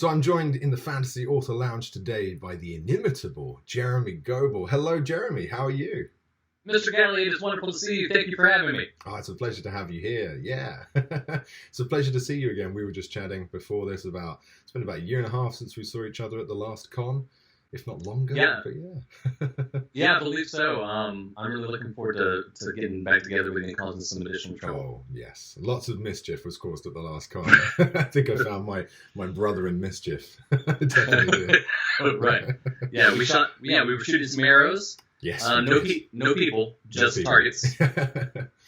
So I'm joined in the Fantasy Author Lounge today by the inimitable Jeramy Goble. Hello, Jeramy. How are you? Mr. Galley, it's wonderful to see you. Thank you for having me. Oh, it's a pleasure to have you here. Yeah. It's a pleasure to see you again. We were just chatting before this it's been about a year and a half since we saw each other at the last con, if not longer. Yeah. But yeah. Yeah, I believe so. I'm really looking forward to getting back together with you and causing some additional trouble. Oh, yes. Lots of mischief was caused at the last con. I think I found my brother in mischief. Definitely did. Oh, right. Yeah, we were shooting some arrows. Yes. No people, just targets.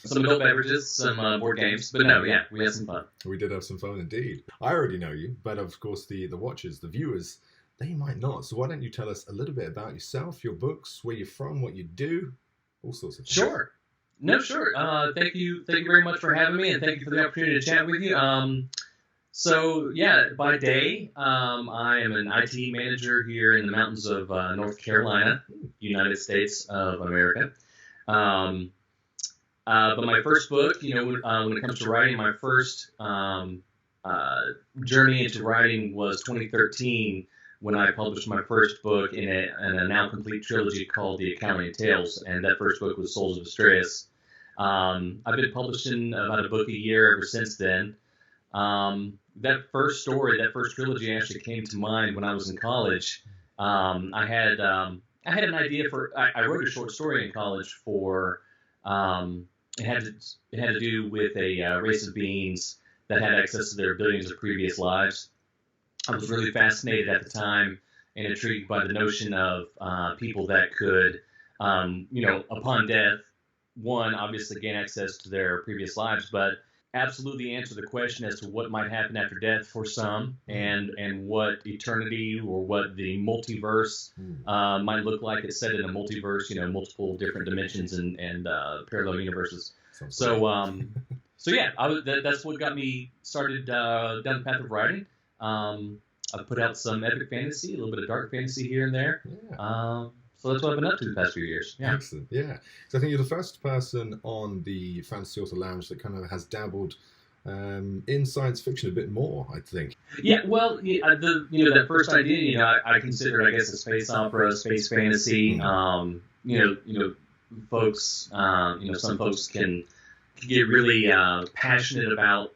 Some adult beverages, some board games. But no, yeah, we had some fun. We did have some fun indeed. I already know you, but of course the watchers, the viewers, they might not. So why don't you tell us a little bit about yourself, your books, where you're from, what you do, all sorts of things. Sure. No, sure. Thank you very much for having me, and thank you for the opportunity to chat with you. So yeah, by day, I am an IT manager here in the mountains of North Carolina, United States of America. But my first book, when it comes to writing, my first journey into writing was 2013 when I published my first book in a now complete trilogy called The Accounting Tales, and that first book was Souls of Astraeus. I've been publishing about a book a year ever since then. That first trilogy actually came to mind when I was in college. I had an idea I wrote a short story in college for, it had to do with a race of beings that had access to their billions of previous lives. I was really fascinated at the time and intrigued by the notion of people that could, upon death, one, obviously gain access to their previous lives, but absolutely answer the question as to what might happen after death for some, and what eternity or what the multiverse might look like. It's set in a multiverse, multiple different dimensions and parallel universes. So yeah, that's what got me started down the path of writing. I've put out some epic fantasy, a little bit of dark fantasy here and there. Yeah. So that's what I've been up to the past few years. Yeah. Excellent. Yeah. So I think you're the first person on the Fantasy Author Lounge that kind of has dabbled in science fiction a bit more, I think. Yeah. Well, that first idea, I consider it, I guess, a space opera, space fantasy. Folks, some folks can get really passionate about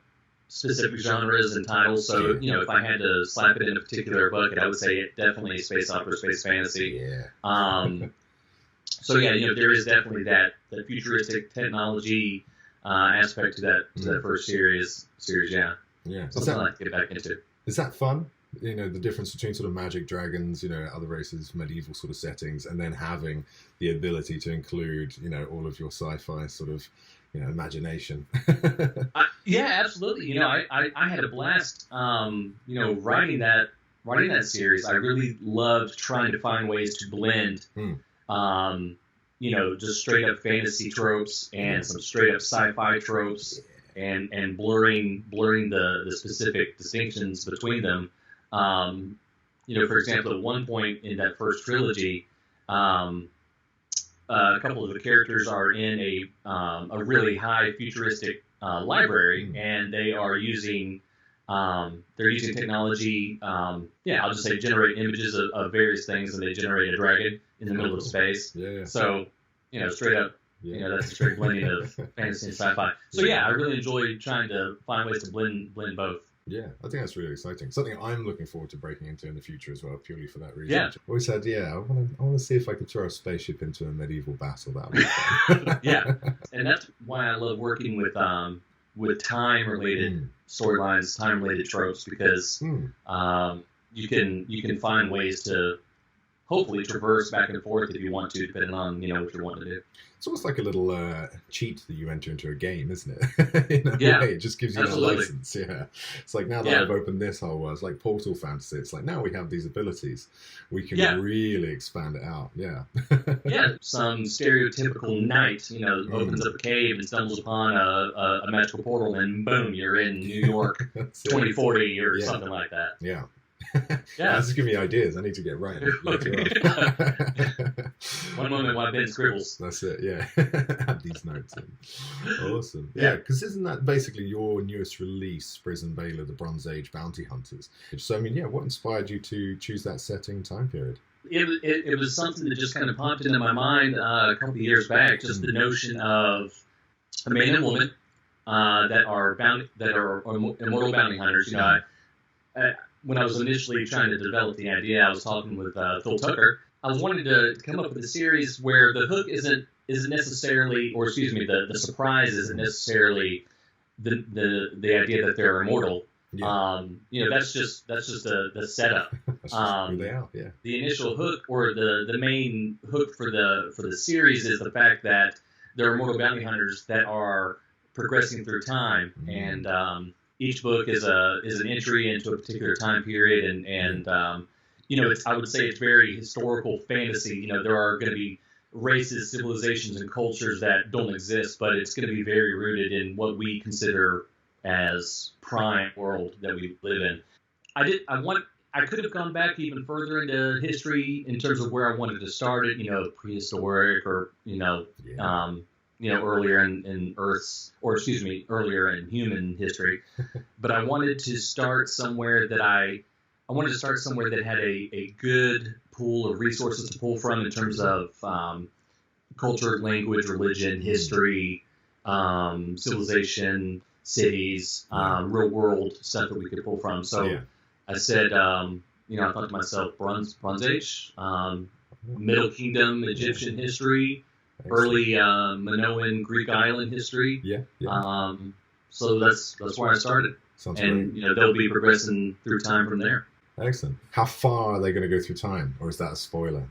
specific genres and titles. So, if I had to slap it in a particular bucket, I would say it definitely space opera, space fantasy. Yeah. So yeah, there is definitely that futuristic technology aspect to that first series. Yeah. Yeah. Something I like to get back into. Is that fun? The difference between sort of magic, dragons, other races, medieval sort of settings, and then having the ability to include, all of your sci-fi sort of, imagination. Yeah, absolutely. I had a blast, writing that series. I really loved trying to find ways to blend, just straight up fantasy tropes and some straight up sci-fi tropes, and blurring the specific distinctions between them. For example, at one point in that first trilogy, a couple of the characters are in a really high futuristic library, and they are using technology. I'll just say generate images of various things, and they generate a dragon in the middle of space. Yeah. So straight up, that's a straight blending of fantasy and sci-fi. So yeah, I really enjoy trying to find ways to blend both. Yeah, I think that's really exciting. Something I'm looking forward to breaking into in the future as well, purely for that reason. Yeah. I always said, I want to see if I can throw a spaceship into a medieval battle. That would be fun. Yeah, and that's why I love working with time-related storylines, time-related tropes, because you can find ways to hopefully traverse back and forth if you want to, depending on what you're wanting to do. It's almost like a little cheat that you enter into a game, isn't it? In a way, it just gives you that license. Yeah, it's like now that I've opened this whole world, it's like Portal Fantasy. It's like now we have these abilities, we can really expand it out. Yeah. Yeah, some stereotypical knight, opens up a cave and stumbles upon a magical portal, and boom, you're in New York, 2040 or something like that. Yeah. Yeah. This is giving me ideas. I need to get writing. One moment while Ben scribbles. That's it, yeah. Add these notes in. Awesome. Yeah, because isn't that basically your newest release, Prison Baylor, the Bronze Age Bounty Hunters? So, I mean, yeah, what inspired you to choose that setting time period? It was something that just kind of popped into my mind a couple of years back, just the notion of a man and woman that are immortal bounty hunters. You know, when I was initially trying to develop the idea, I was talking with Phil Tucker. I was wanting to come up with a series where the hook isn't necessarily, or excuse me, the surprise isn't necessarily the idea that they're immortal. Yeah. You know, that's just the setup. That's just who they are, yeah. The initial hook, or the main hook for the series, is the fact that they're immortal bounty hunters that are progressing through time, and each book is an entry into a particular time period, and you know, I would say it's very historical fantasy. You know, there are going to be races, civilizations, and cultures that don't exist, but it's going to be very rooted in what we consider as prime world that we live in. I could have gone back even further into history in terms of where I wanted to start it. You know, prehistoric, or earlier in Earth's, or excuse me, earlier in human history. But I wanted to start somewhere that I wanted to start somewhere that had a good pool of resources to pull from in terms of culture, language, religion, history, civilization, cities, real world stuff that we could pull from. So I said, I thought to myself, Bronze Age, Middle Kingdom, Egyptian history, early Minoan Greek island history. So that's where I started. Sounds and great. They'll be progressing through time from there. Excellent. How far are they going to go through time, or is that a spoiler?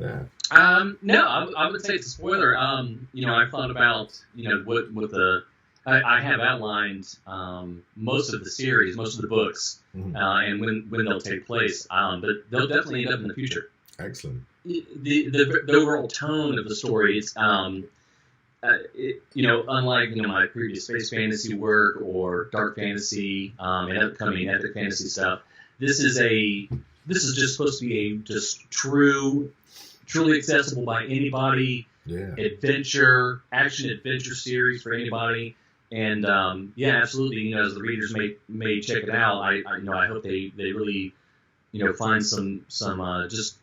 Yeah. No, I would say it's a spoiler. I thought about what I have outlined most of the series, most of the books, and when they'll take place. But they'll definitely end up in the future. Excellent. The overall tone of the story is, unlike my previous space fantasy work or dark fantasy and upcoming epic fantasy stuff, this is just supposed to be a just truly accessible by anybody. Action adventure series for anybody. And absolutely. As the readers may check it out, I hope they really find some just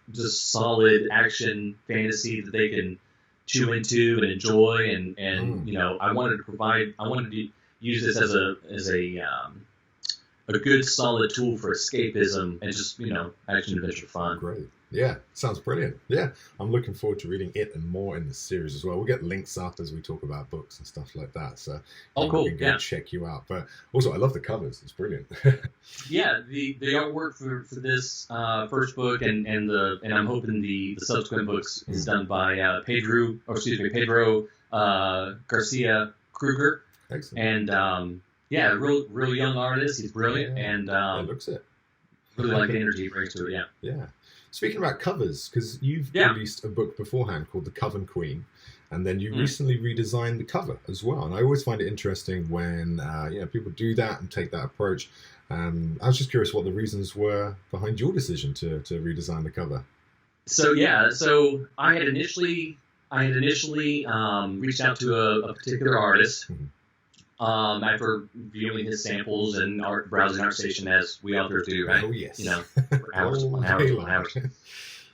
solid action fantasy that they can chew into and enjoy, and I wanted to use this as a good solid tool for escapism and just action adventure fun. Great. Yeah, sounds brilliant. Yeah, I'm looking forward to reading it and more in the series as well. We'll get links up as we talk about books and stuff like that. So cool. We can go check you out. But also, I love the covers. It's brilliant. Yeah, the artwork for this first book and I'm hoping the subsequent books is done by Pedro Garcia Kruger. Excellent. And real young artist. He's brilliant, and it looks it. Really like the energy he brings to it. Yeah. Yeah. Speaking about covers, because you've released a book beforehand called The Coven Queen, and then you recently redesigned the cover as well. And I always find it interesting when people do that and take that approach. I was just curious what the reasons were behind your decision to redesign the cover. So I had initially reached out to a particular artist. After viewing his samples and browsing ArtStation, as we authors do, right? Oh, yes. For hours upon hours.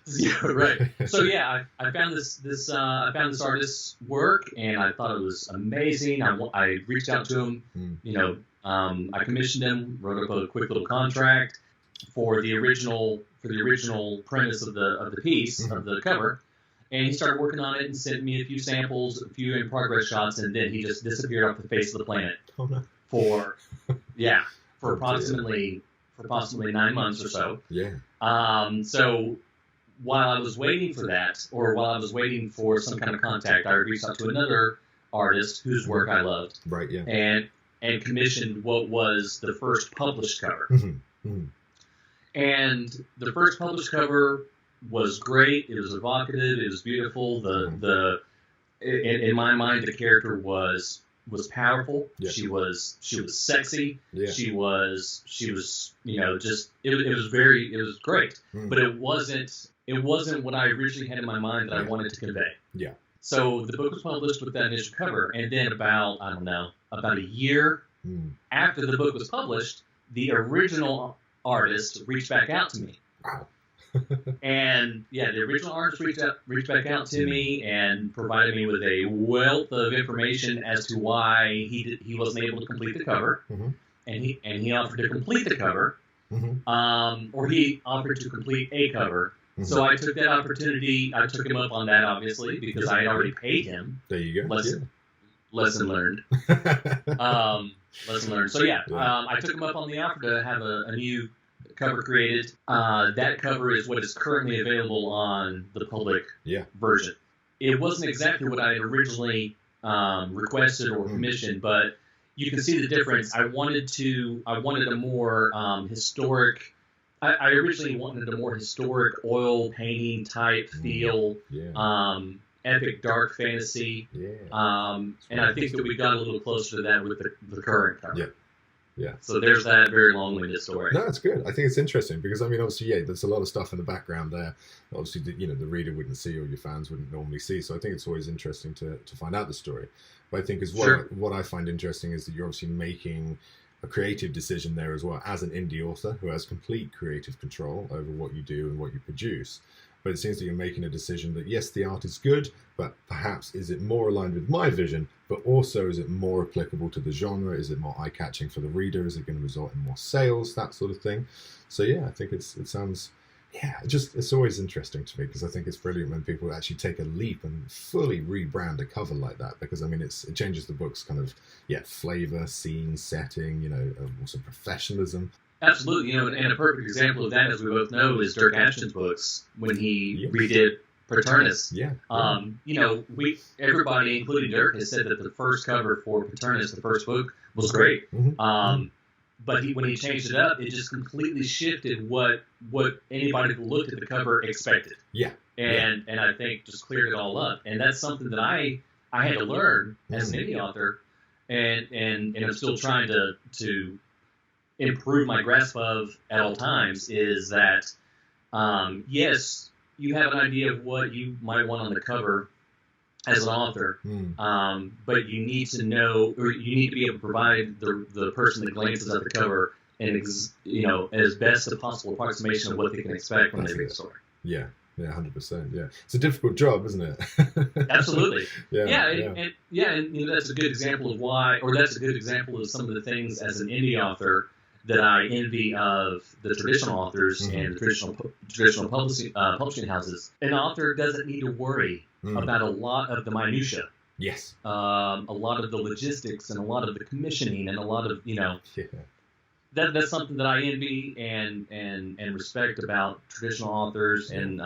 Yeah, right. So I found this artist's work, and I thought it was amazing. I reached out to him. I commissioned him, wrote up a quick little contract for the original premise of the piece of the cover. And he started working on it and sent me a few samples, a few in progress shots, and then he just disappeared off the face of the planet for approximately 9 months or so. Yeah. So while I was waiting for that, or while I was waiting for some kind of contact, I reached out to another artist whose work I loved. Right. Yeah. And commissioned what was the first published cover. And the first published cover was great. It was evocative. It was beautiful. In my mind, the character was powerful. Yeah. She was sexy. Yeah. She was it was great. But it it wasn't what I originally had in my mind that I wanted to convey. Yeah. So the book was published with that initial cover, and then about a year after the book was published, the original artist reached back out to me. Wow. And yeah, the original artist reached back out to me and provided me with a wealth of information as to why he wasn't able to complete the cover, and he offered to complete the cover, or he offered to complete a cover. So I took that opportunity. I took him up on that, obviously, because I had already paid him. There you go. Lesson learned. Lesson learned. So yeah, I took him up on the offer to have a new cover created. That cover is what is currently available on the public version. It wasn't exactly what I had originally requested or commissioned, but you can see the difference. I wanted a more historic. I originally wanted a more historic oil painting type feel, epic dark fantasy, and I think that we got a little closer to that with the current cover. Yeah. So there's that very long-winded story. No, it's good. I think it's interesting because, I mean, obviously, there's a lot of stuff in the background there. Obviously, the reader wouldn't see or your fans wouldn't normally see. So I think it's always interesting to find out the story. But I think as well, what I find interesting is that you're obviously making a creative decision there as well as an indie author who has complete creative control over what you do and what you produce. But it seems that you're making a decision that, yes, the art is good, but perhaps is it more aligned with my vision, but also is it more applicable to the genre? Is it more eye-catching for the reader? Is it going to result in more sales? That sort of thing. So, yeah, I think it sounds, it's always interesting to me because I think it's brilliant when people actually take a leap and fully rebrand a cover like that because, I mean, it changes the book's kind of, flavor, scene, setting, also professionalism. Absolutely, and a perfect example of that, as we both know, is Dirk Ashton's books when he redid Paternus. Everybody, including Dirk, has said that the first cover for Paternus, the first book, was great. But when he changed it up, it just completely shifted what anybody who looked at the cover expected. And I think just cleared it all up. And that's something that I had to learn as an indie author, and I'm still trying to improve my grasp of at all times, is that yes, you have an idea of what you might want on the cover as an author, but you need to know, or you need to be able to provide the person that glances at the cover as best a possible approximation of what they can expect when they read the story. 100%. It's a difficult job, isn't it? Absolutely. And that's a good example of why, or that's a good example of some of the things as an indie author that I envy of the traditional authors and the traditional publishing houses. An author doesn't need to worry about a lot of the minutia. Yes. A lot of the logistics and a lot of the commissioning and a lot of that's something that I envy and respect about traditional authors and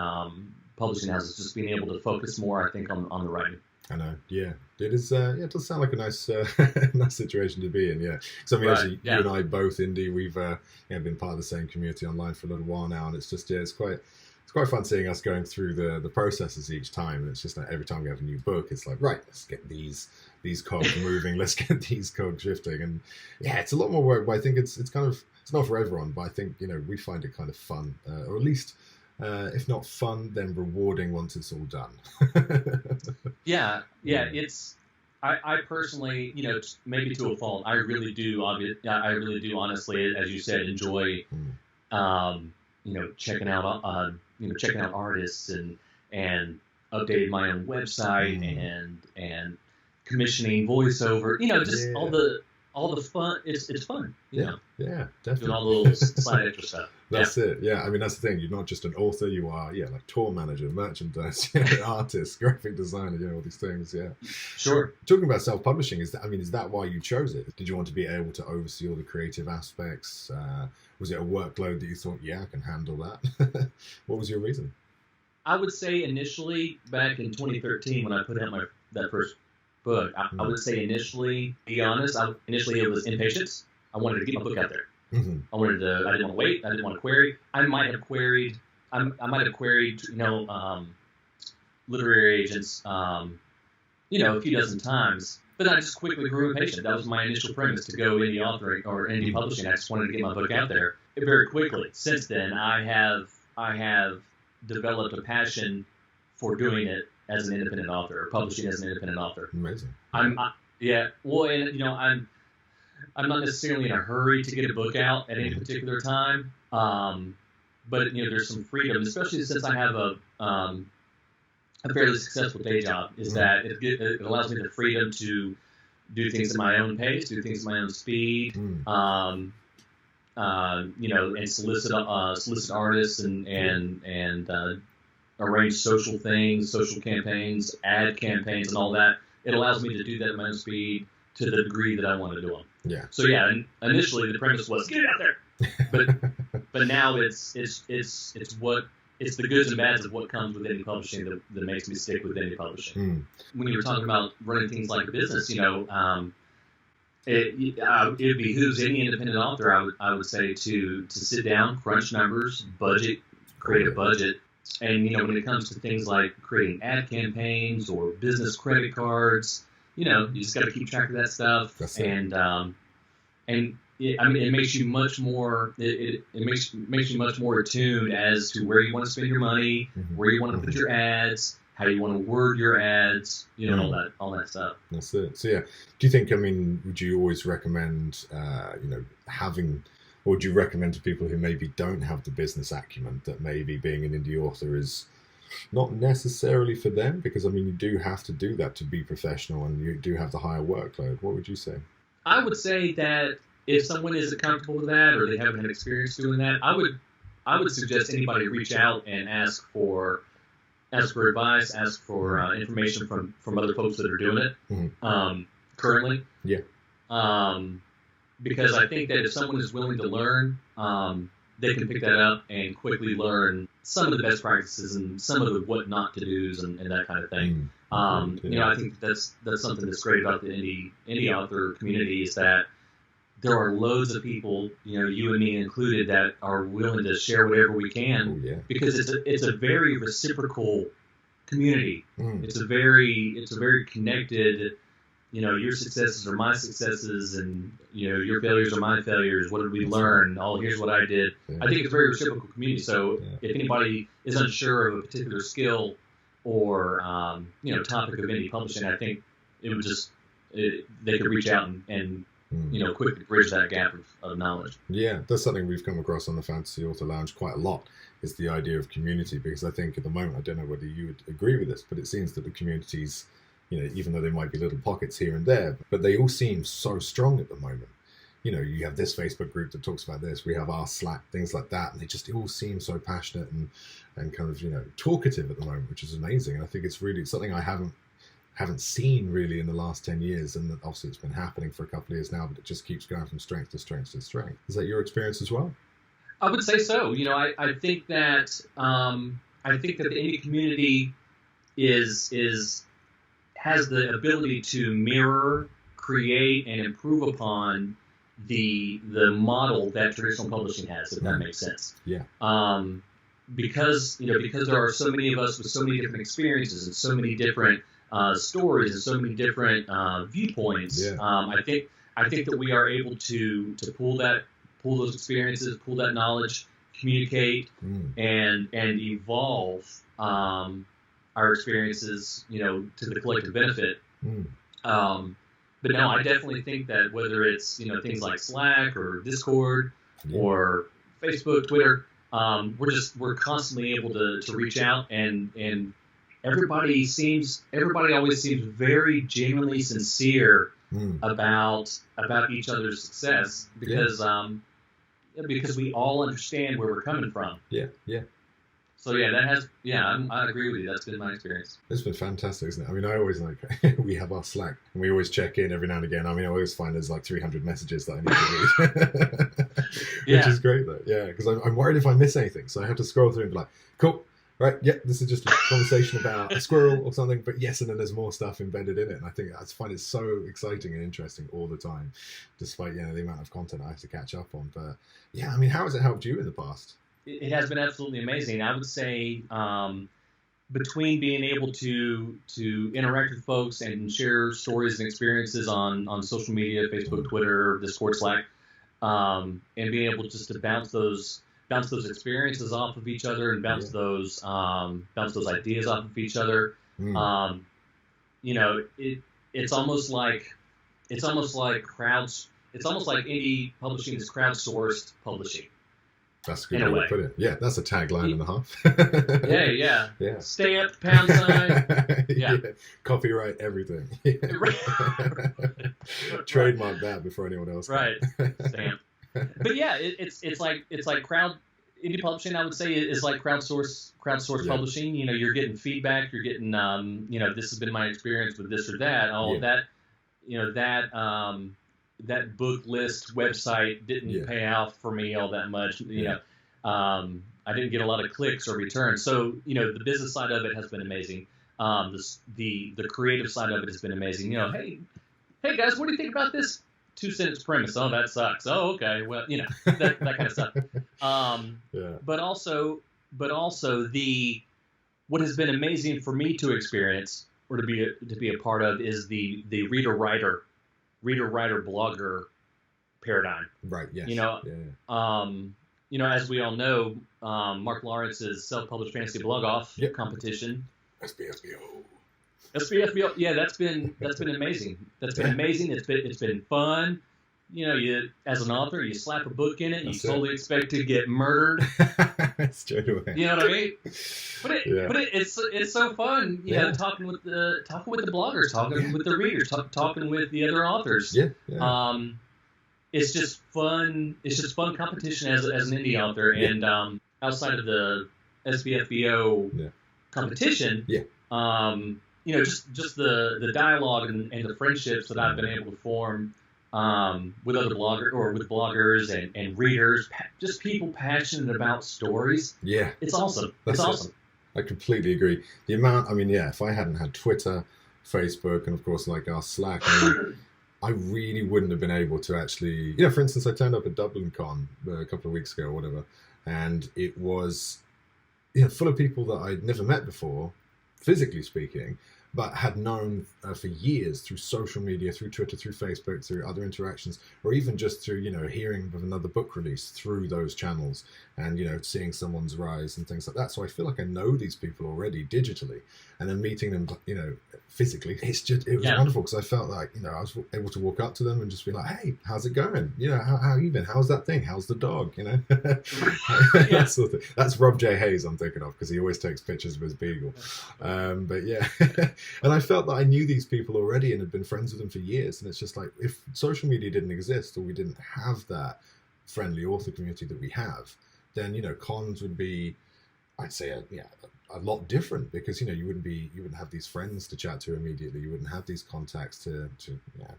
publishing houses, just being able to focus more, I think, on the writing. I know, it is. It does sound like a nice, nice situation to be in. So I mean, actually, you and I both indie. We've been part of the same community online for a little while now, and it's just it's quite fun seeing us going through the processes each time. And it's just like every time we have a new book, it's like, right, let's get these cogs moving, let's get these cogs shifting, and it's a lot more work. But I think it's kind of, it's not for everyone, but I think we find it kind of fun, or at least. If not fun, then rewarding once it's all done. It's. I personally, maybe to a fault, I really do honestly, as you said, enjoy, checking out, artists and updating my own website and commissioning voiceover. Just all the fun. It's fun. Yeah, definitely. Doing all the little side extra stuff. That's it. Yeah, I mean, that's the thing. You're not just an author. You are, like tour manager, merchandise, artist, graphic designer. All these things. Yeah. Sure. Talking about self-publishing, is that why you chose it? Did you want to be able to oversee all the creative aspects? Was it a workload that you thought, I can handle that? What was your reason? I would say initially, back in 2013, when I put out that first book, I would say initially, to be honest, initially it was impatience. I wanted to get my book out there. I didn't want to wait. I didn't want to query. I might have queried, literary agents, a few dozen times. But I just quickly grew impatient. That was my initial premise, to go indie authoring or indie publishing. I just wanted to get my book out there very quickly. Since then, I have developed a passion for doing it as an independent author, or publishing as an independent author. Amazing. Well, and I'm not necessarily in a hurry to get a book out at any particular time, but there's some freedom, especially since I have a fairly successful day job. Is that it allows me the freedom to do things at my own pace, do things at my own speed, and solicit artists and arrange social things, social campaigns, ad campaigns, and all that. It allows me to do that at my own speed to the degree that I want to do them. Yeah. So initially the premise was get it out there, but now it's the goods and bads of what comes with indie publishing that makes me stick with indie publishing. When you were talking about running things like a business, it behooves any independent author, I would say, to sit down, crunch numbers, create a budget. And, when it comes to things like creating ad campaigns or business credit cards, you just got to keep track of that stuff. It makes you much more. It makes you much more attuned as to where you want to spend your money, where you want to put your ads, how you want to word your ads, all that stuff. That's it. So do you think? Would you always recommend, having, or would you recommend to people who maybe don't have the business acumen that maybe being an indie author is not necessarily for them? Because you do have to do that to be professional, and you do have the higher workload. What would you say? I would say that if someone isn't comfortable with that, or they haven't had experience doing that, I would suggest anybody reach out and ask for advice, ask for information from other folks that are doing it currently. Yeah. Because I think that if someone is willing to learn, they can pick that up and quickly learn some of the best practices and some of the what not to do's and that kind of thing. I think that's something that's great about the indie author community, is that there are loads of people, you and me included, that are willing to share whatever we can, because it's a very reciprocal community. It's a very connected. Your successes are my successes, and your failures are my failures. What did we learn? Here's what I did. I think it's a very reciprocal community. So if anybody is unsure of a particular skill or topic of indie publishing, I think they could reach out and quickly bridge that gap of knowledge. Yeah, that's something we've come across on the Fantasy Author Lounge quite a lot, is the idea of community, because I think at the moment, I don't know whether you would agree with this, but it seems that the communities, even though there might be little pockets here and there, but they all seem so strong at the moment. You have this Facebook group that talks about this, we have our Slack, things like that, and they all seem so passionate and kind of, talkative at the moment, which is amazing. And I think it's really something I haven't seen really in the last 10 years, and obviously it's been happening for a couple of years now, but it just keeps going from strength to strength to strength. Is that your experience as well? I would say so. I think that the indie community has the ability to mirror, create, and improve upon the model that traditional publishing has, if that makes sense. Yeah. Because there are so many of us with so many different experiences and so many different stories and so many different viewpoints. I think that we are able to pull those experiences, pull that knowledge, communicate, and evolve our experiences, to the collective benefit. But no, I definitely think that whether it's things like Slack or Discord or Facebook, Twitter, we're constantly able to reach out, and everybody always seems very genuinely sincere about each other's success, because we all understand where we're coming from. Yeah. So I agree with you. That's been my experience. It's been fantastic, isn't it? I always we have our Slack, and we always check in every now and again. I always find there's 300 messages that I need to read, which is great though. Yeah, because I'm worried if I miss anything, so I have to scroll through and be like, cool. Right, this is just a conversation about a squirrel or something, but and then there's more stuff embedded in it, and I think I find it so exciting and interesting all the time, despite the amount of content I have to catch up on. But how has it helped you in the past? It has been absolutely amazing. I would say between being able to interact with folks and share stories and experiences on social media, Facebook, Twitter, Discord, Slack, and being able just to bounce those bounce those experiences off of each other and bounce those ideas off of each other. You know, it's almost like indie publishing is crowdsourced publishing. That's a good way to put it. Yeah, that's a tagline and a half. Yeah. Stamp, pound sign. Yeah. Copyright everything. Trademark that before anyone else. Right. Stamp. But yeah, it's like indie publishing, I would say, is like crowdsource publishing. You know, you're getting feedback, you're getting you know, this has been my experience with this or that. That, you know, that book list website didn't pay off for me all that much. You know, I didn't get a lot of clicks or returns. So, you know, the business side of it has been amazing. The creative side of it has been amazing. You know, hey guys, what do you think about this 2-sentence premise? Oh, that sucks. Oh, okay. Well, you know, that kind of stuff. But also what has been amazing for me to experience or to be a part of is the reader-writer blogger paradigm. Right. Yes. You know, you know, as we all know, Mark Lawrence's self-published fantasy blog off competition. SBFBO. Yeah, that's been amazing. That's been amazing. It's been fun. You know, as an author, you slap a book in it, you totally expect to get murdered. Straight away. You know what I mean? But it's so fun. You know, talking with the bloggers, talking with the readers, talking with the other authors. It's just fun. It's just fun competition as an indie author, and outside of the SBFBO competition, you know, just the dialogue and the friendships that I've been able to form with other bloggers and readers, just people passionate about stories. Yeah, it's awesome. It's awesome. I completely agree. The amount, I mean, if I hadn't had Twitter, Facebook, and of course like our Slack, I really wouldn't have been able to actually, you know, for instance, I turned up at Dublin Con a couple of weeks ago or whatever, and it was, you know, full of people that I'd never met before, physically speaking, but had known for years through social media, through Twitter, through Facebook, through other interactions, or even just through, you know, hearing of another book release through those channels and, you know, seeing someone's rise and things like that. So I feel like I know these people already digitally, and then meeting them, you know, physically, it was wonderful, because I felt like, you know, I was able to walk up to them and just be like, hey, how's it going? You know, how you been? How's that thing? How's the dog? You know, that sort of thing. That's Rob J. Hayes I'm thinking of, because he always takes pictures of his beagle. But yeah, and I felt that I knew these people already and had been friends with them for years. And it's just like, if social media didn't exist, or we didn't have that friendly author community that we have, then, you know, cons would be, I'd say, a lot different, because, you know, you wouldn't have these friends to chat to immediately. You wouldn't have these contacts to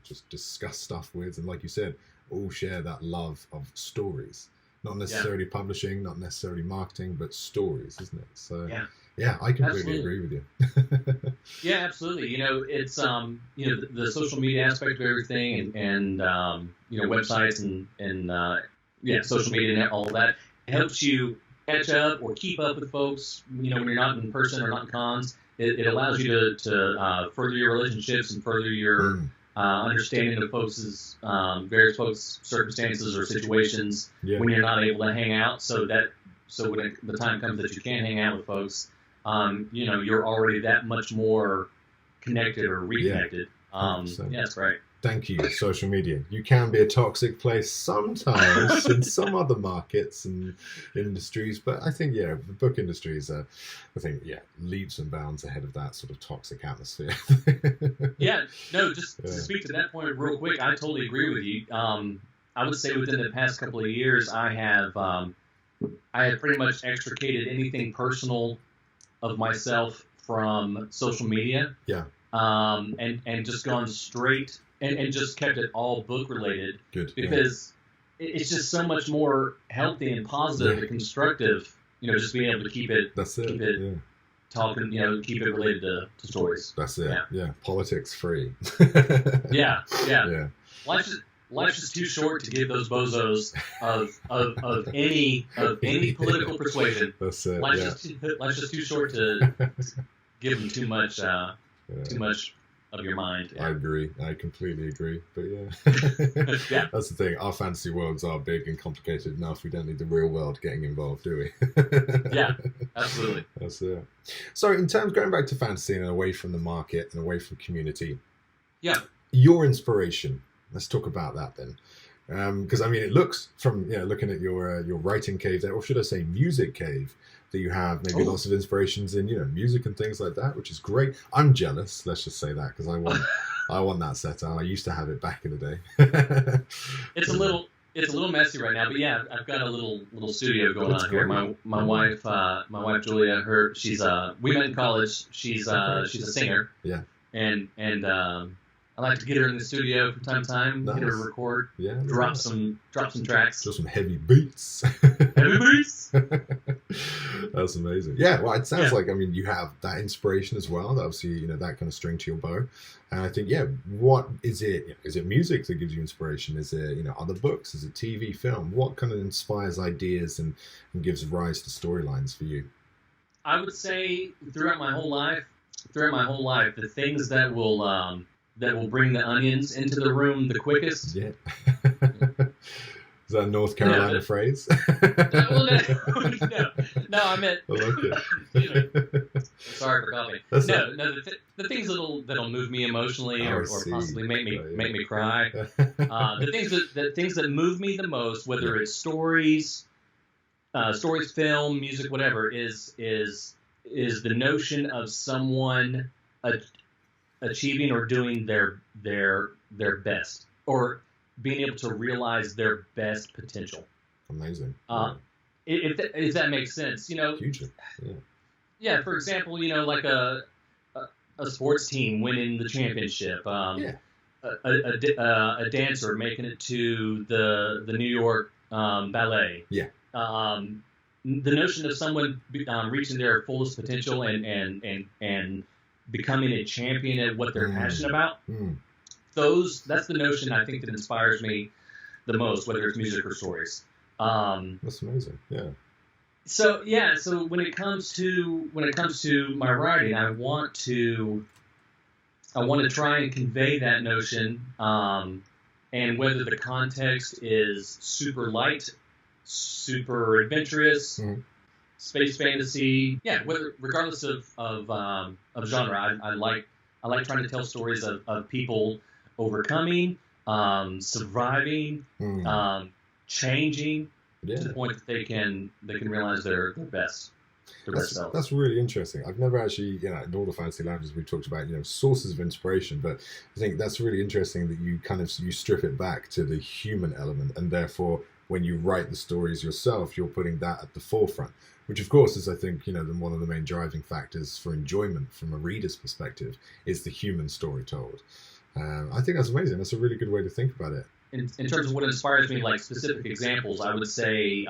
just discuss stuff with, and like you said, all share that love of stories, not necessarily publishing, not necessarily marketing, but stories, isn't it? So I completely agree with you. Yeah, absolutely. You know, it's you know, the social media aspect of everything, and you know, websites and social media and all of that helps you catch up or keep up with folks, you know, when you're not in person or not in cons. It allows you to further your relationships and further your understanding of various folks' circumstances or situations when you're not able to hang out. So when the time comes that you can hang out with folks, you know, you're already that much more connected or reconnected. It's great. Thank you, social media. You can be a toxic place sometimes in some other markets and industries, but I think, the book industry is, leaps and bounds ahead of that sort of toxic atmosphere. To speak to that point real quick, I totally agree with you. I would say within the past couple of years, I have pretty much extricated anything personal of myself from social media. And just gone straight and just kept it all book related. Good. Because it's just so much more healthy and positive and constructive, you know, just being able to keep it talking, you know, keep it related to stories. That's it. Yeah. Politics free. Yeah. Life's just too short to give those bozos of any political persuasion. That's it. Life's just too short to give them too much of your mind. I agree. I completely agree. But yeah, that's the thing. Our fantasy worlds are big and complicated enough. We don't need the real world getting involved, do we? Yeah, absolutely. That's it. So, in terms going back to fantasy and away from the market and away from community, your inspiration. Let's talk about that then. Because I mean, it looks from looking at your writing cave there, or should I say, music cave, that you have maybe lots of inspirations in music and things like that, which is great. I'm jealous. Let's just say that because I want that setup. I used to have it back in the day. It's a little messy right now, but yeah, I've got a little studio going on here. My wife Julia, we met in college. She's a singer. Yeah. And I like to get her in the studio from time to time, get her to record, drop some tracks. Just some heavy beats. Heavy beats. That's amazing. Yeah, well, it sounds like, I mean, you have that inspiration as well. Obviously, that kind of string to your bow. And I think, what is it? Is it music that gives you inspiration? Is it, other books? Is it TV, film? What kind of inspires ideas and gives rise to storylines for you? I would say throughout my whole life, the things that will bring the onions into the room the quickest. Yeah. Is that a North Carolina phrase? No, I meant. I like it. Sorry for coughing. The things that'll move me emotionally or possibly make me cry. The things that move me the most, whether it's stories, film, music, whatever, is the notion of someone achieving or doing their best, or being able to realize their best potential. Amazing. If that makes sense, Hugely. Yeah. For example, like a sports team winning the championship. A dancer making it to the New York ballet. Yeah. The notion of someone reaching their fullest potential and becoming a champion at what they're passionate about. That's the notion I think that inspires me the most, whether it's music or stories. That's amazing. Yeah. So when it comes to my writing, I want to try and convey that notion, and whether the context is super light, super adventurous, space fantasy, regardless of genre, I like trying to tell stories of people overcoming, surviving, changing to the point that they can realize their best. That's really interesting. I've never actually, in all the fantasy languages we've talked about, sources of inspiration, but I think that's really interesting that you strip it back to the human element, and therefore when you write the stories yourself, you're putting that at the forefront, which of course is, I think, one of the main driving factors for enjoyment from a reader's perspective is the human story told. I think that's amazing. That's a really good way to think about it. In terms of what inspires me, like specific examples, I would say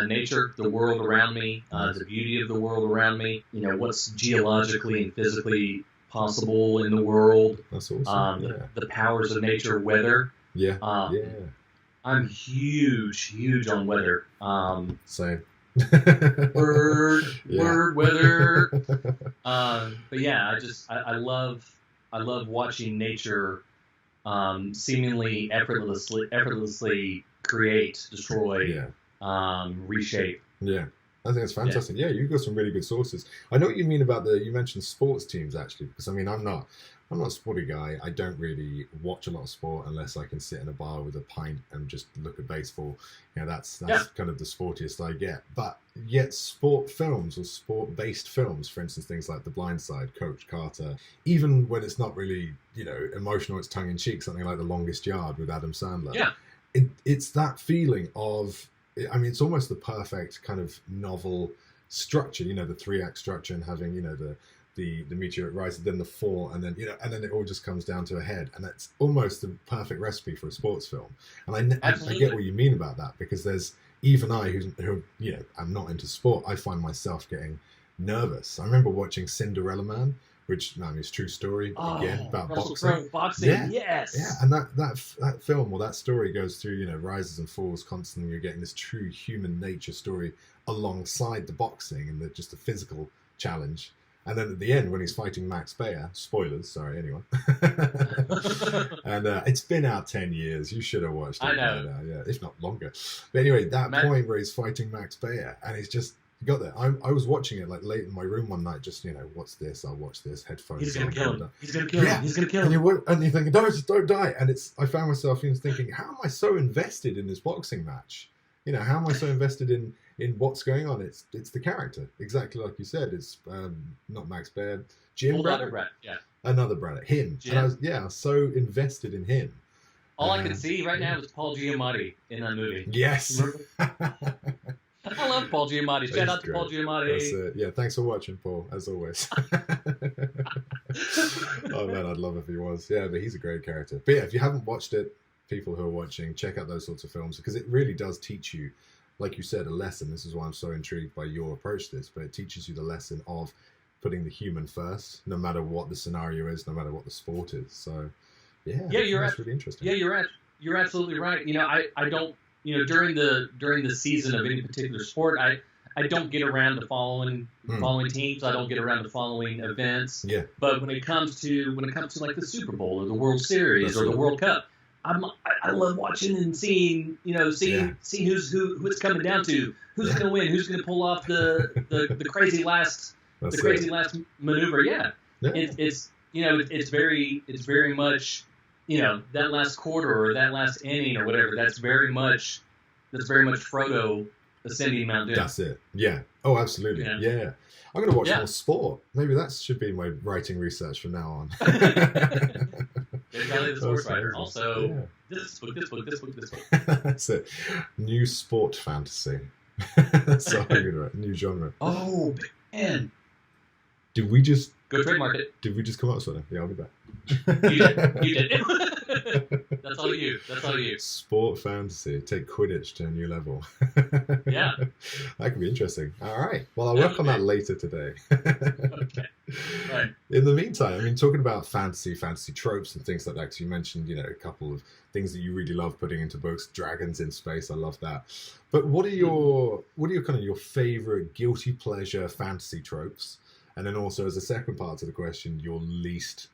nature, the world around me, the beauty of the world around me, what's geologically and physically possible in the world. That's awesome. The powers of nature, weather. Yeah. I'm huge on weather. Same. Word, weather. But yeah, I love watching nature seemingly effortlessly create, destroy, reshape. Yeah, I think it's fantastic. Yeah, you've got some really good sources. I know what you mean about you mentioned sports teams, actually, because I mean, I'm not a sporty guy. I don't really watch a lot of sport unless I can sit in a bar with a pint and just look at baseball. That's kind of the sportiest I get. But yet sport films or sport-based films, for instance, things like The Blind Side, Coach Carter, even when it's not really, emotional, it's tongue-in-cheek, something like The Longest Yard with Adam Sandler. Yeah. It's that feeling of, I mean, it's almost the perfect kind of novel structure, the 3-act structure, and having, the meteorite rises, then the fall, and then and then it all just comes down to a head, and that's almost the perfect recipe for a sports film. And I get what you mean about that, because there's even I who I'm not into sport, I find myself getting nervous. I remember watching Cinderella Man, which is true story again about boxing. Yes. Yeah, and that film or that story goes through rises and falls constantly. You're getting this true human nature story alongside the boxing and just the physical challenge. And then at the end, when he's fighting Max Baer, spoilers, sorry, anyone. And it's been out 10 years. You should have watched it. I know. Yeah, if not longer. But anyway, that point where he's fighting Max Baer, and he's just got there. I was watching it like late in my room one night, just, what's this? I'll watch this, headphones. He's going to kill him. He's going to kill him. He's going to kill him. And you're thinking, no, just don't die. And I found myself thinking, how am I so invested in this boxing match? How am I so invested in what's going on? It's the character, exactly like you said. It's not Max Baer, Jim Braddock, another Braddock, him. Jim. And I was so invested in him. All I can see right now is Paul Giamatti in that movie. Yes. I love Paul Giamatti. Shout out to Paul Giamatti. That's it. Yeah, thanks for watching, Paul, as always. Oh man, I'd love if he was. Yeah, but he's a great character. But yeah, if you haven't watched it, people who are watching, check out those sorts of films, because it really does teach you, like you said, a lesson. This is why I'm so intrigued by your approach to this, but it teaches you the lesson of putting the human first, no matter what the scenario is, no matter what the sport is. So yeah, that's really interesting. Yeah, you're absolutely right. I don't, during the season of any particular sport, I don't get around to following teams. I don't get around to following events. Yeah. But when it comes to like the Super Bowl or the World Series or the World Cup, I love watching and seeing seeing who it's coming down to, who's going to win, who's going to pull off the crazy last maneuver. Yeah. It's very much that last quarter or that last inning or whatever. That's very much Frodo ascending Mount Doom. That's it. Yeah. Oh, absolutely. Yeah. I'm going to watch more sport. Maybe that should be my writing research from now on. Kelly the sports writer. Also, this book. That's it. New sport fantasy. That's what I'm going to write. New genre. Oh, man. Did we just... Go trademark it. Did we just come up with something? Yeah, I'll be back. You did. That's all you. Sport fantasy. Take Quidditch to a new level. Yeah. That could be interesting. All right. Well, I'll work on that later today. Okay. Right. In the meantime, talking about fantasy tropes and things like that, because you mentioned, a couple of things that you really love putting into books. Dragons in space. I love that. But what are your kind of your favorite guilty pleasure fantasy tropes? And then also, as a second part to the question, your least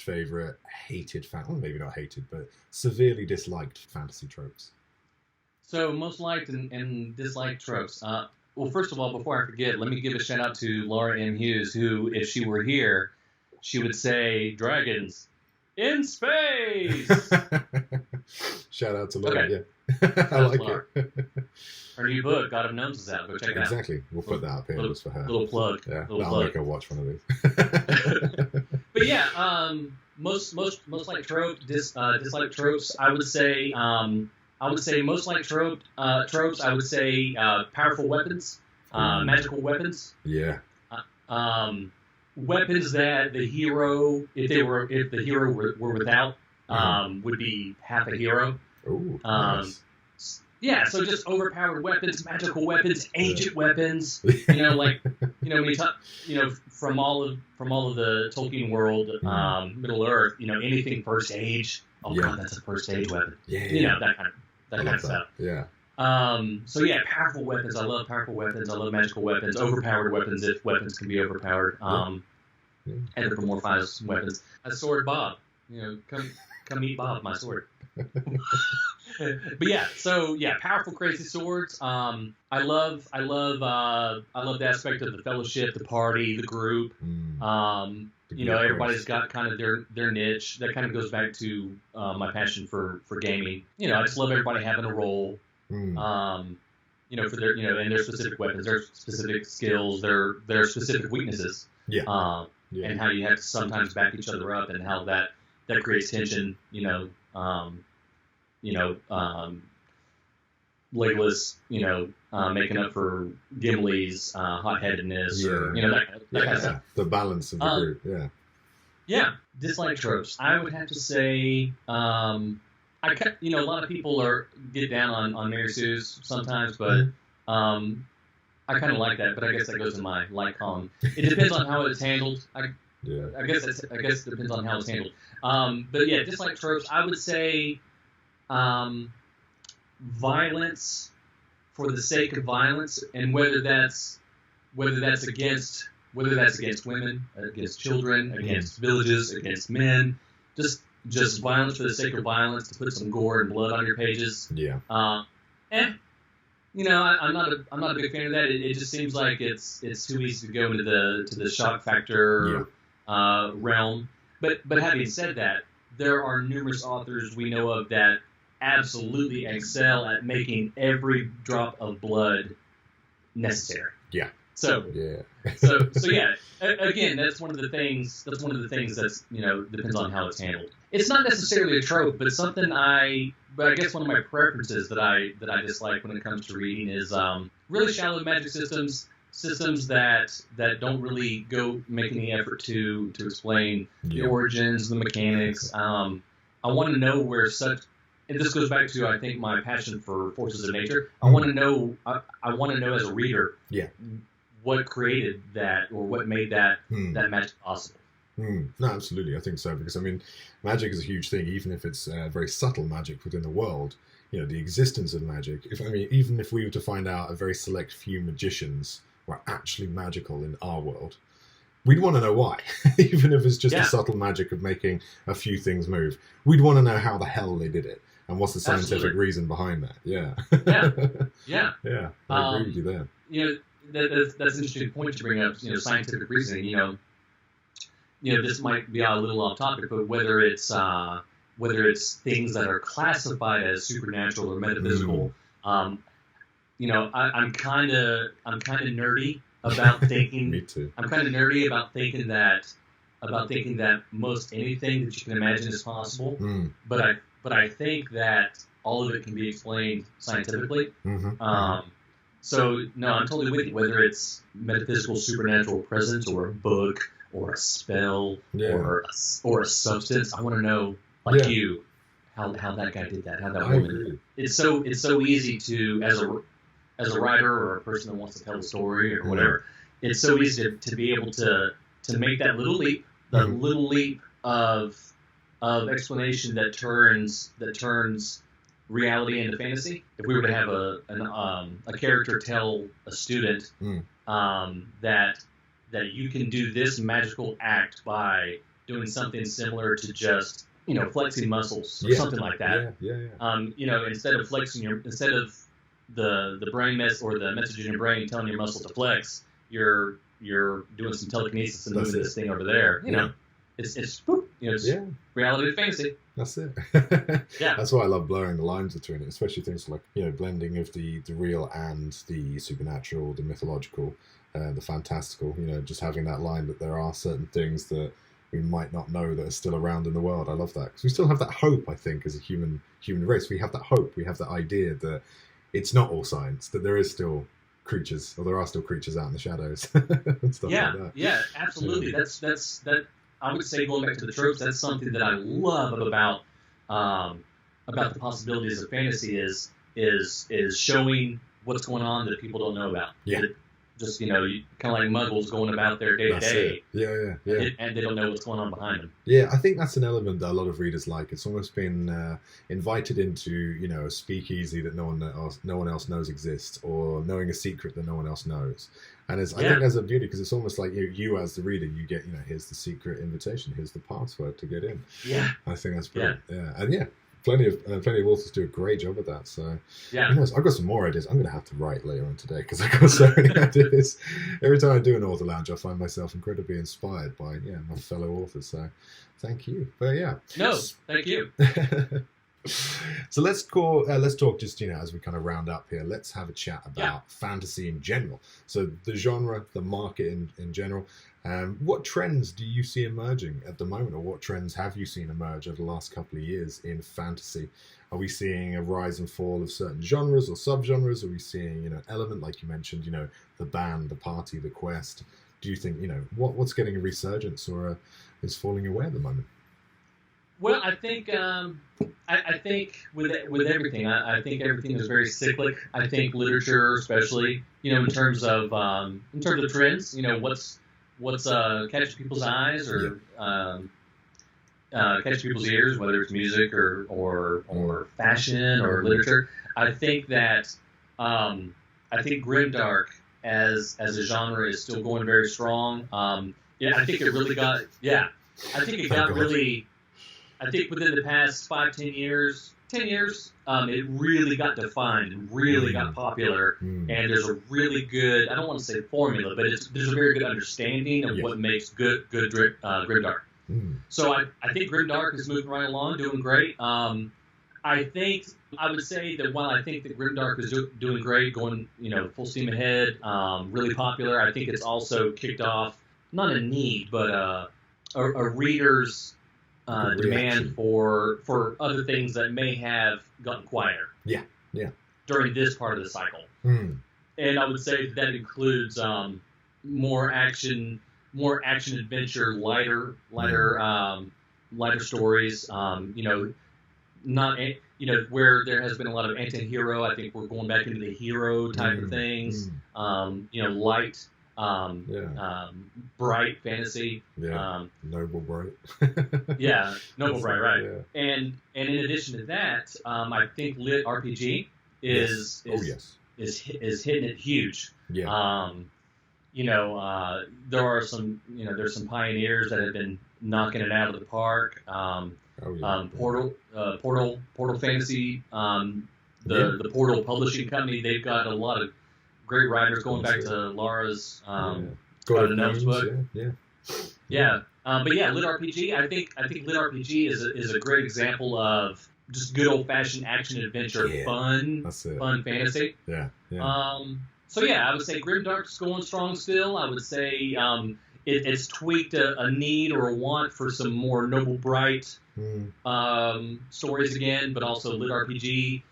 favorite hated well, maybe not hated, but severely disliked fantasy tropes. So most liked and disliked tropes. Well, first of all, before I forget, let me give a shout out to Laura M. Hughes, who, if she were here, she would say dragons in space. Shout out to Laura. Okay. Yeah, I like Laura. it. Her new book, God of Gnomes, is out. Go check it out. Exactly. We'll put that up here just for her. Little plug. Yeah, I'll make her watch one of these. But yeah, most like trope, dislike tropes. I would say most like tropes. I would say powerful weapons, magical weapons. Yeah. Weapons that the hero, if the hero were without, would be half a hero. Ooh, nice. Yeah, so just overpowered weapons, magical weapons, ancient weapons. When you talk, from all of the Tolkien world, Middle Earth, anything first age. Oh God, that's a first age weapon. Yeah. That kind of stuff. Yeah. So yeah, powerful weapons. I love powerful weapons. I love magical weapons. Overpowered weapons, if weapons can be overpowered. Anthropomorphized weapons. A sword, Bob. Come meet Bob, my sword. But yeah, so yeah, powerful, crazy swords. I love the aspect of the fellowship, the party, the group. Everybody's got kind of their niche. That kind of goes back to my passion for gaming. I just love everybody having a role. For their and their specific weapons, their specific skills, their specific weaknesses. And how you have to sometimes back each other up, and how that creates tension. Legolas, making up for Gimli's hot-headedness, or that kind of stuff. The balance of the group, Yeah, dislike tropes. I would have to say, a lot of people get down on Mary Sue's sometimes, but I kind of like that. But I guess that goes in my like column. It depends on how it's handled. I guess it depends on how it's handled. But yeah, dislike tropes. I would say. Violence for the sake of violence, and whether that's against whether that's against women, against children, against villages, against men, just violence for the sake of violence, to put some gore and blood on your pages. Yeah. I'm not a big fan of that. It just seems like it's too easy to go into the shock factor realm. But having said that, there are numerous authors we know of that absolutely excel at making every drop of blood necessary. Yeah. So yeah. Again, that's one of the things that's depends on how it's handled. It's not necessarily a trope, but something but I guess one of my preferences that I dislike when it comes to reading is really shallow magic systems that don't really go make any effort to explain the origins, the mechanics. I want to know where and this goes back to, I think, my passion for forces of nature. I want to know as a reader what created that, or what made that magic possible. No, absolutely. I think so, because magic is a huge thing, even if it's very subtle magic within the world. The existence of magic. Even if we were to find out a very select few magicians were actually magical in our world, we'd want to know why. Even if it's just the subtle magic of making a few things move, we'd want to know how the hell they did it and what's the scientific reason behind that. Yeah. I agree with you there. That's an interesting point to bring up. Scientific reasoning. This might be a little off topic, but whether it's things that are classified as supernatural or metaphysical, I'm kind of nerdy about thinking. Me too. I'm kind of nerdy about thinking that most anything that you can imagine is possible. But I think that all of it can be explained scientifically. So no, I'm totally with you. Whether it's metaphysical, supernatural presence, or a book, or a spell, or a substance, I want to know, you, how that guy did that, how that woman did it. It's so easy to, as a writer or a person that wants to tell a story or whatever, it's so easy to be able to make that little leap, of explanation that turns reality into fantasy. If we were to have a character tell a student that you can do this magical act by doing something similar to just flexing muscles or something like that. Instead of the brain or the message in your brain telling your muscle to flex, you're doing some telekinesis and moving this thing over there. It's reality to fantasy. That's it. That's why I love blurring the lines between it, especially things like blending of the real and the supernatural, the mythological, the fantastical. Just having that line that there are certain things that we might not know that are still around in the world. I love that, because we still have that hope. I think as a human race, we have that hope. We have that idea that it's not all science, that there is still creatures, or there are still creatures out in the shadows and stuff like that. Yeah, absolutely. That's I would say, going back to the tropes, that's something that I love about the possibilities of fantasy is showing what's going on that people don't know about. Just kind of like muggles going about their day to day. And they don't know what's going on behind them. Yeah, I think that's an element that a lot of readers like. It's almost been invited into a speakeasy that no one else knows exists, or knowing a secret that no one else knows. And I think there's a beauty, because it's almost like you as the reader, you get here's the secret invitation, here's the password to get in. I think that's brilliant. And plenty of authors do a great job of that. So I've got some more ideas. I'm going to have to write later on today, because I've got so many ideas. Every time I do an author lounge, I find myself incredibly inspired by my fellow authors. So thank you. But thank you. So let's talk just as we kind of round up here. Let's have a chat about fantasy in general. So the genre, the market in general. What trends do you see emerging at the moment, or what trends have you seen emerge over the last couple of years in fantasy? Are we seeing a rise and fall of certain genres or subgenres? Are we seeing an element like you mentioned, the band, the party, the quest? Do you think what's getting a resurgence or is falling away at the moment? Well, I think with everything, I think everything is very cyclic. I think literature, especially, in terms of trends, what's catching people's eyes or catching people's ears, whether it's music or fashion or literature. I think that grimdark as a genre is still going very strong. I think it really got I think it got really. I think within the past 5-10 years, it really got defined and really got popular. And there's a really good, I don't want to say formula, but there's a very good understanding of what makes good grimdark. So I think grimdark is moving right along, doing great. I would say that while I think that grimdark is doing great, going full steam ahead, really popular, I think it's also kicked off not a need, but a reader's demand for other things that may have gotten quieter. Yeah. During this part of the cycle. And I would say that includes more action adventure, lighter stories. Not where there has been a lot of anti-hero. I think we're going back into the hero type of things. Light. Bright fantasy. Noble bright. Noble bright, right? Yeah. And in addition to that, I think lit RPG is hitting it huge. Yeah. There are some there's some pioneers that have been knocking it out of the park. Portal Fantasy, the Portal Publishing Company, they've got a lot of great writers going back to Laura's God of Gnomes book. Yeah. But lit RPG. I think lit RPG is a great example of just good old fashioned action adventure, fun fantasy. Yeah. I would say grimdark's going strong still. I would say it's tweaked a need or a want for some more noble bright stories again, but also lit RPG.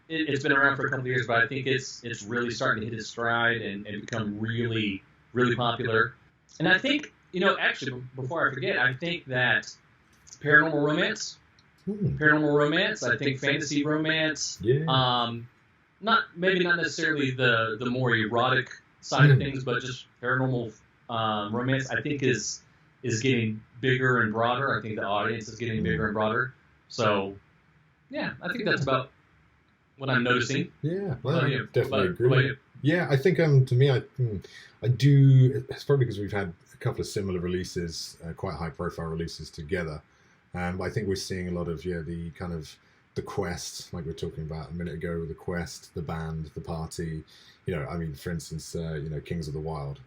It's been around for a couple of years, but I think it's really starting to hit its stride and become really, really popular. And I think, actually, before I forget, I think that paranormal romance, I think fantasy romance, not necessarily the more erotic side of things, but just paranormal romance, I think is getting bigger and broader. I think the audience is getting bigger and broader. So, I think that's about what I'm noticing. Yeah, well, I definitely agree. Yeah, I think to me, I do. It's probably because we've had a couple of similar releases, quite high-profile releases together. But I think we're seeing a lot of the kind of the quest, like we were talking about a minute ago, the quest, the band, the party. For instance, Kings of the Wild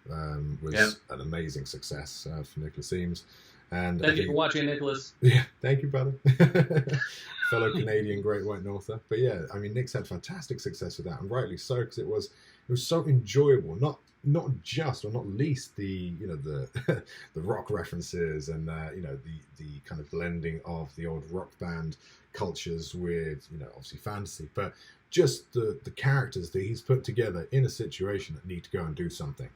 was an amazing success for Nicholas Eames. And thank you for watching, Nicholas. Yeah, thank you, brother. Fellow Canadian Great White Norther. But Nick's had fantastic success with that, and rightly so, because it was so enjoyable. Not least the the rock references and the kind of blending of the old rock band cultures with obviously fantasy, but just the characters that he's put together in a situation that need to go and do something.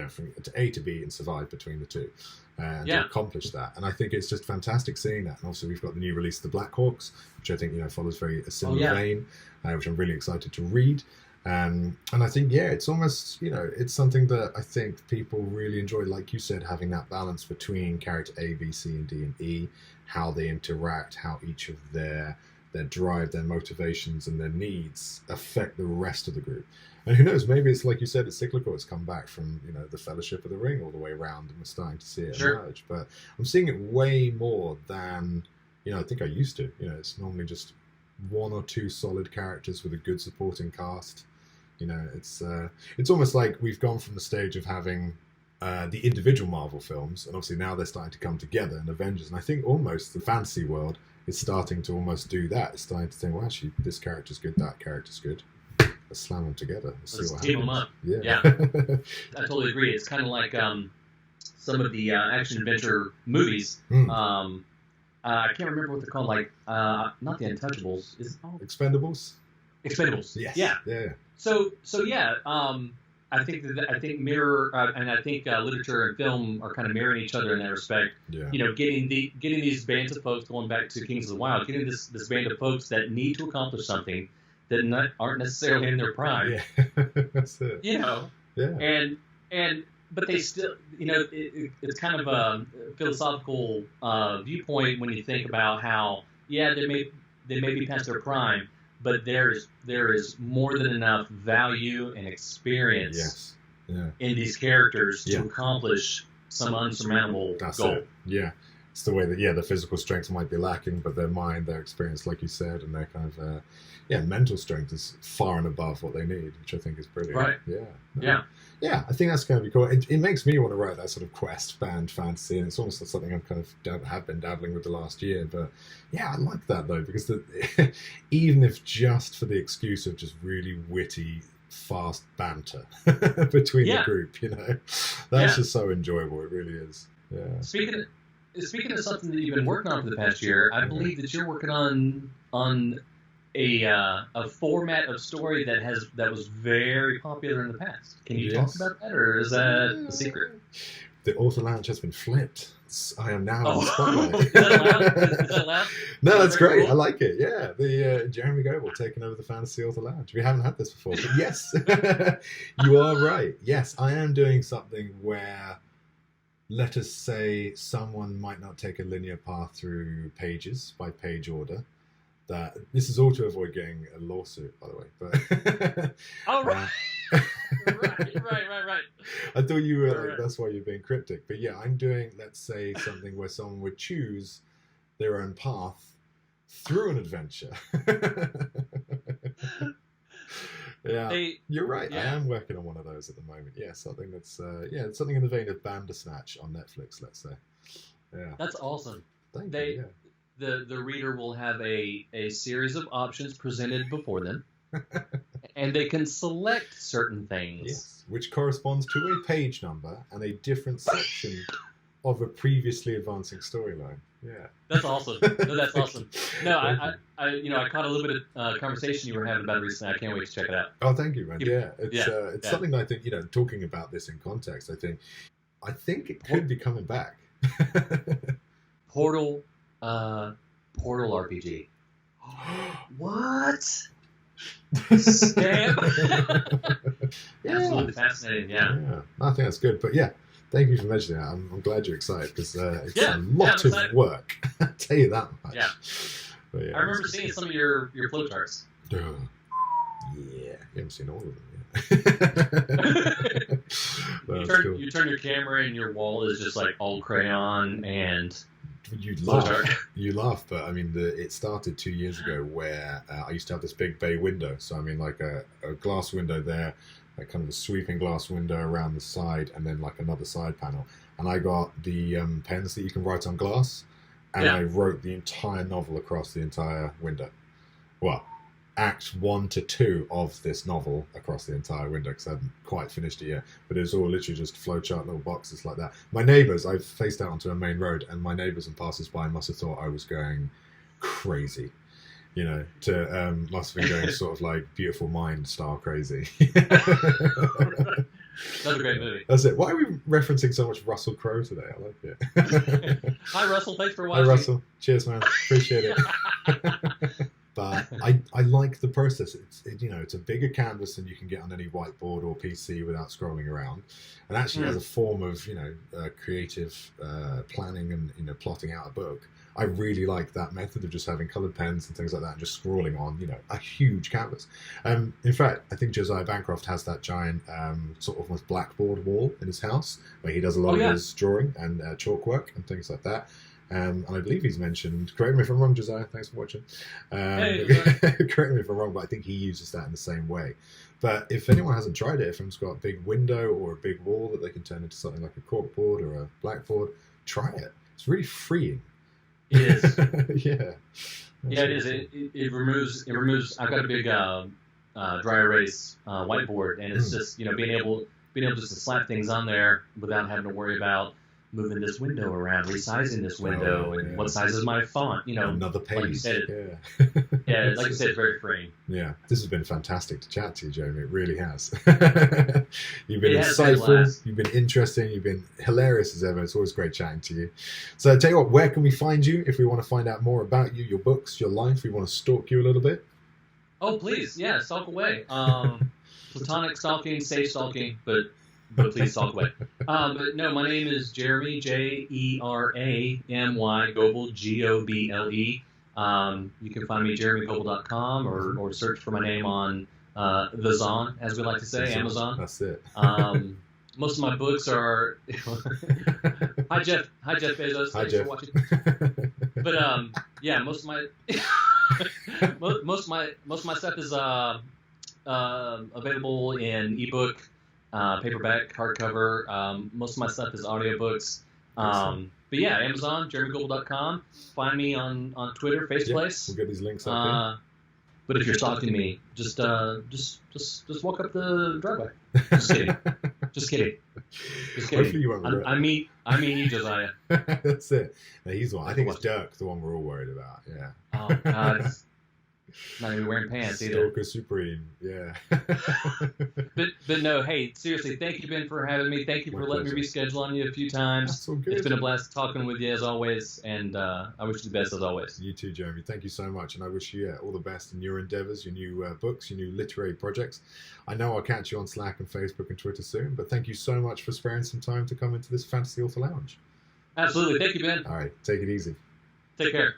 From to A to B and survive between the two, and to accomplish that. And I think it's just fantastic seeing that. And also we've got the new release, The Black Hawks, which I think follows a similar vein, which I'm really excited to read. And I think it's almost it's something that I think people really enjoy, like you said, having that balance between character A, B, C, and D, and E, how they interact, how each of their drive, their motivations, and their needs affect the rest of the group. And who knows, maybe it's like you said, it's cyclical. It's come back from, the Fellowship of the Ring all the way around, and we're starting to see it emerge. But I'm seeing it way more than, I think I used to. It's normally just one or two solid characters with a good supporting cast. It's almost like we've gone from the stage of having the individual Marvel films, and obviously now they're starting to come together in Avengers. And I think almost the fantasy world is starting to almost do that. It's starting to think, well, actually, this character's good, that character's good. Let's slam them together. Let's team them up. Yeah. I totally agree. It's kind of like some of the action adventure movies. I can't remember what they're called. Like not the Untouchables. Is it called Expendables? Expendables. Yes. Yeah. So I think mirror and I think literature and film are kind of mirroring each other in that respect. Yeah. Getting these bands of folks, going back to Kings of the Wild, getting this band of folks that need to accomplish something that aren't necessarily in their prime. Yeah, that's it. Yeah. But they still, it's kind of a philosophical viewpoint when you think about how, they may be past their prime, but there is more than enough value and experience in these characters to accomplish some unsurmountable goal. It. Yeah. It's the way that, the physical strength might be lacking, but their mind, their experience, like you said, and their kind of, mental strength is far and above what they need, which I think is brilliant. Right. Yeah. Yeah, I think that's going to be cool. It makes me want to write that sort of quest-bound fantasy, and it's almost something I've kind of have been dabbling with the last year. But yeah, I like that though, because even if just for the excuse of just really witty, fast banter between the group, that's just so enjoyable. It really is. Yeah. Speaking of something that you've been working on for the past year, I believe that you're working on a format of story that was very popular in the past. Can you talk about that, or is that a secret? The author lounge has been flipped. I am now in the spotlight. Is that allowed? No, that's great. Cool. I like it. Yeah, the Jeramy Goble taking over the fantasy author lounge. We haven't had this before, but yes, you are right. Yes, I am doing something where, let us say, someone might not take a linear path through pages by page order. That this is all to avoid getting a lawsuit, by the way. But right. Right. I thought you were that's why you're being cryptic. But yeah, I'm doing, let's say, something where someone would choose their own path through an adventure. You're right. I am working on one of those at the moment. Yeah, something that's it's something in the vein of Bandersnatch on Netflix, let's say. Yeah, that's awesome. Thank you. Yeah. The reader will have a series of options presented before them, and they can select certain things. Yes, which corresponds to a page number and a different section of a previously advancing storyline. Yeah, that's awesome. That's awesome. No, I caught a little bit of conversation you were having about it recently. I can't wait to check it out. Oh, thank you, man. It's something that I think, talking about this in context, I think it could be coming back. Portal RPG. What? Stamp? Absolutely fascinating. Yeah. I think that's good. But yeah, thank you for mentioning that. I'm glad you're excited, because it's a lot of work. I'll tell you that much. Yeah. But I remember seeing some of your flowcharts. Yeah, you haven't seen all of them yet. You turn your camera and your wall is just like all crayon and you laugh, but I mean, it started 2 years ago where I used to have this big bay window. So I mean, like a glass window there, like kind of a sweeping glass window around the side, and then like another side panel. And I got the pens that you can write on glass, and I wrote the entire novel across the entire window. Well, Act 1 to 2 of this novel across the entire window, because I hadn't quite finished it yet. But it was all literally just flowchart little boxes like that. My neighbours, I faced out onto a main road, and my neighbours and passers-by must have thought I was going crazy. Must have been going sort of like Beautiful Mind style crazy. That's a great movie. That's it. Why are we referencing so much Russell Crowe today? I like it. Hi, Russell. Thanks for watching. Hi, Russell. Cheers, man. Appreciate it. But I like the process. It's a bigger canvas than you can get on any whiteboard or PC without scrolling around, and actually as a form of creative planning and plotting out a book. I really like that method of just having coloured pens and things like that and just scrawling on a huge canvas. In fact, I think Josiah Bancroft has that giant sort of almost blackboard wall in his house where he does a lot of his drawing and chalk work and things like that. And I believe he's mentioned, correct me if I'm wrong, Josiah, thanks for watching. Correct me if I'm wrong, but I think he uses that in the same way. But if anyone hasn't tried it, if anyone's got a big window or a big wall that they can turn into something like a corkboard or a blackboard, try it. It's really freeing. It is. Yeah. Yeah, it is. It removes. I've got a big dry erase whiteboard, and it's just being able just to slap things on there without having to worry about moving this window around, resizing this window, and what size is my font? Another page. Like you said, like you said, it's very freeing. Yeah, this has been fantastic to chat to you, Jeremy. It really has. You've been insightful. You've been interesting. You've been hilarious as ever. It's always great chatting to you. So, I tell you what, where can we find you if we want to find out more about you, your books, your life? We want to stalk you a little bit. Oh, please, stalk away. Platonic stalking, safe stalking, but please talk away. But no, my name is Jeramy, Jeramy, Goble, Goble. You can find me JeramyGoble.com or search for my name on the Zon, as we like to say, Amazon. That's it. Most of my books are. Hi Jeff Bezos. Hi Thanks Jeff. for watching. But yeah, most of my stuff is available in ebook, paperback, hardcover. Most of my stuff is audiobooks. But yeah, Amazon, JeramyGoble.com. Find me on Twitter, Faceplace. We'll get these links up here. But if you're stalking me, just walk up the driveway. Just kidding. Just kidding. Hopefully you won't regret I mean you, Josiah. That's it. No, he's the one. I think it's Dirk, the one we're all worried about. Yeah. Oh God. Not even wearing pants either. Stalker Supreme. Yeah. but no, hey, seriously, thank you, Ben, for having me. Thank you for letting me reschedule on you a few times. That's all good. It's been a blast talking with you as always, and I wish you the best as always. You too, Jeremy. Thank you so much, and I wish you all the best in your endeavors, your new books, your new literary projects. I know I'll catch you on Slack and Facebook and Twitter soon, but thank you so much for sparing some time to come into this Fantasy Author Lounge. Absolutely. Thank you, Ben. All right. Take it easy. Take care.